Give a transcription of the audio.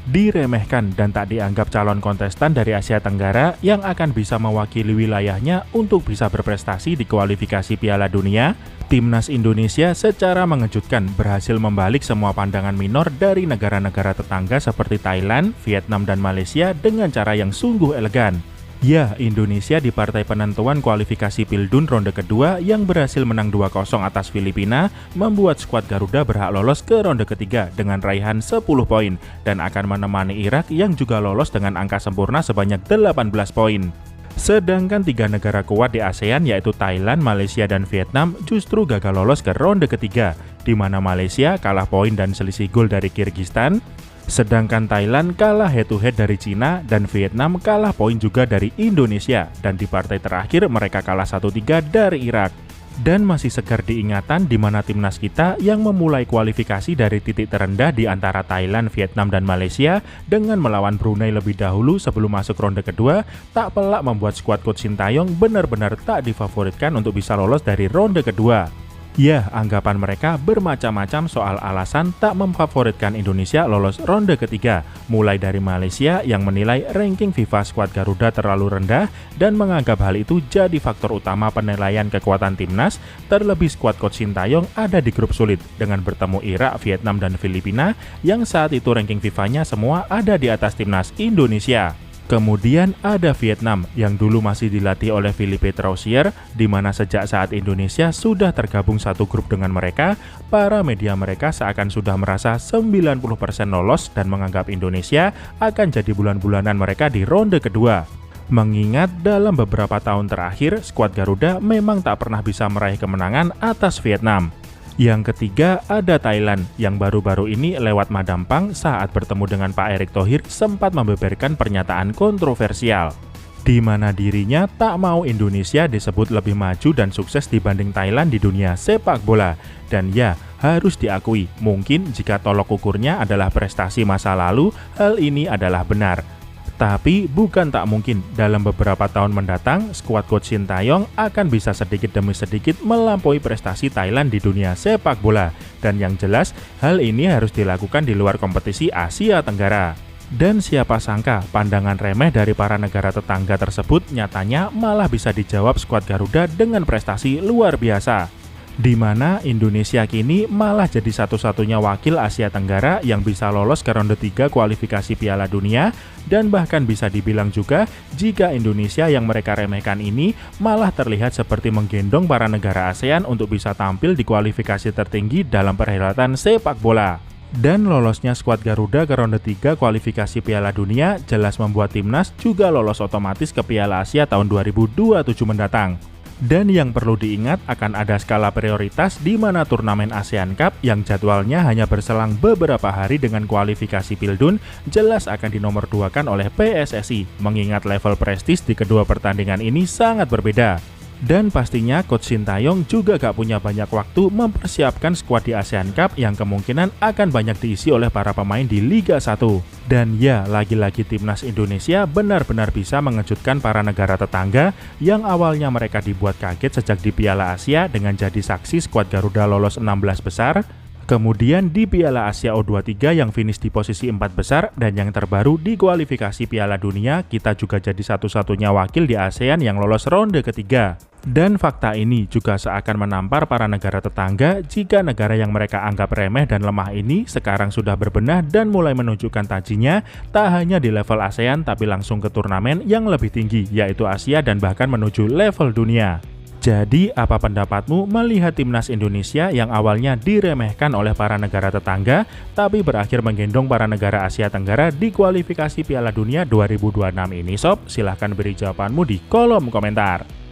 diremehkan dan tak dianggap calon kontestan dari Asia Tenggara yang akan bisa mewakili wilayahnya untuk bisa berprestasi di kualifikasi Piala Dunia, timnas Indonesia secara mengejutkan berhasil membalik semua pandangan minor dari negara-negara tetangga seperti Thailand, Vietnam, dan Malaysia dengan cara yang sungguh elegan. Ya, Indonesia di partai penentuan kualifikasi Pildun ronde kedua yang berhasil menang 2-0 atas Filipina membuat skuad Garuda berhak lolos ke ronde ketiga dengan raihan 10 poin dan akan menemani Irak yang juga lolos dengan angka sempurna sebanyak 18 poin. Sedangkan 3 negara kuat di ASEAN yaitu Thailand, Malaysia, dan Vietnam justru gagal lolos ke ronde ketiga, di mana Malaysia kalah poin dan selisih gol dari Kyrgyzstan, sedangkan Thailand kalah head-to-head dari Cina dan Vietnam kalah poin juga dari Indonesia, dan di partai terakhir mereka kalah 1-3 dari Irak. Dan masih segar diingatan di mana timnas kita yang memulai kualifikasi dari titik terendah di antara Thailand, Vietnam, dan Malaysia dengan melawan Brunei lebih dahulu sebelum masuk ronde kedua, tak pelak membuat skuad Coach Sintayong benar-benar tak difavoritkan untuk bisa lolos dari ronde kedua. Ya, anggapan mereka bermacam-macam soal alasan tak memfavoritkan Indonesia lolos ronde ketiga, mulai dari Malaysia yang menilai ranking FIFA skuad Garuda terlalu rendah dan menganggap hal itu jadi faktor utama penilaian kekuatan timnas, terlebih skuad Coach Sintayong ada di grup sulit dengan bertemu Irak, Vietnam, dan Filipina yang saat itu ranking FIFA-nya semua ada di atas timnas Indonesia. Kemudian ada Vietnam yang dulu masih dilatih oleh Philippe Troussier, di mana sejak saat Indonesia sudah tergabung satu grup dengan mereka, para media mereka seakan sudah merasa 90% lolos dan menganggap Indonesia akan jadi bulan-bulanan mereka di ronde kedua. Mengingat dalam beberapa tahun terakhir, skuad Garuda memang tak pernah bisa meraih kemenangan atas Vietnam. Yang ketiga ada Thailand yang baru-baru ini lewat Madampang saat bertemu dengan Pak Erick Thohir sempat membeberkan pernyataan kontroversial, di mana dirinya tak mau Indonesia disebut lebih maju dan sukses dibanding Thailand di dunia sepak bola. Dan ya, harus diakui, mungkin jika tolok ukurnya adalah prestasi masa lalu, hal ini adalah benar. Tapi bukan tak mungkin dalam beberapa tahun mendatang, skuad Coach Sintayong akan bisa sedikit demi sedikit melampaui prestasi Thailand di dunia sepak bola. Dan yang jelas, hal ini harus dilakukan di luar kompetisi Asia Tenggara. Dan siapa sangka pandangan remeh dari para negara tetangga tersebut nyatanya malah bisa dijawab skuad Garuda dengan prestasi luar biasa, di mana Indonesia kini malah jadi satu-satunya wakil Asia Tenggara yang bisa lolos ke ronde 3 kualifikasi Piala Dunia, dan bahkan bisa dibilang juga jika Indonesia yang mereka remehkan ini malah terlihat seperti menggendong para negara ASEAN untuk bisa tampil di kualifikasi tertinggi dalam perhelatan sepak bola. Dan lolosnya skuad Garuda ke ronde 3 kualifikasi Piala Dunia jelas membuat timnas juga lolos otomatis ke Piala Asia tahun 2027 mendatang. Dan yang perlu diingat akan ada skala prioritas di mana turnamen ASEAN Cup yang jadwalnya hanya berselang beberapa hari dengan kualifikasi Pildun jelas akan dinomorduakan oleh PSSI, mengingat level prestis di kedua pertandingan ini sangat berbeda. Dan pastinya Coach Sintayong juga gak punya banyak waktu mempersiapkan skuad di ASEAN Cup yang kemungkinan akan banyak diisi oleh para pemain di Liga 1. Dan ya, lagi-lagi timnas Indonesia benar-benar bisa mengejutkan para negara tetangga yang awalnya mereka dibuat kaget sejak di Piala Asia dengan jadi saksi skuad Garuda lolos 16 besar, kemudian di Piala Asia U23 yang finish di posisi 4 besar, dan yang terbaru di kualifikasi Piala Dunia kita juga jadi satu-satunya wakil di ASEAN yang lolos ronde ketiga. Dan fakta ini juga seakan menampar para negara tetangga jika negara yang mereka anggap remeh dan lemah ini sekarang sudah berbenah dan mulai menunjukkan tajinya tak hanya di level ASEAN tapi langsung ke turnamen yang lebih tinggi yaitu Asia dan bahkan menuju level dunia. Jadi, apa pendapatmu melihat timnas Indonesia yang awalnya diremehkan oleh para negara tetangga, tapi berakhir menggendong para negara Asia Tenggara di kualifikasi Piala Dunia 2026 ini, Sob? Silahkan beri jawabanmu di kolom komentar.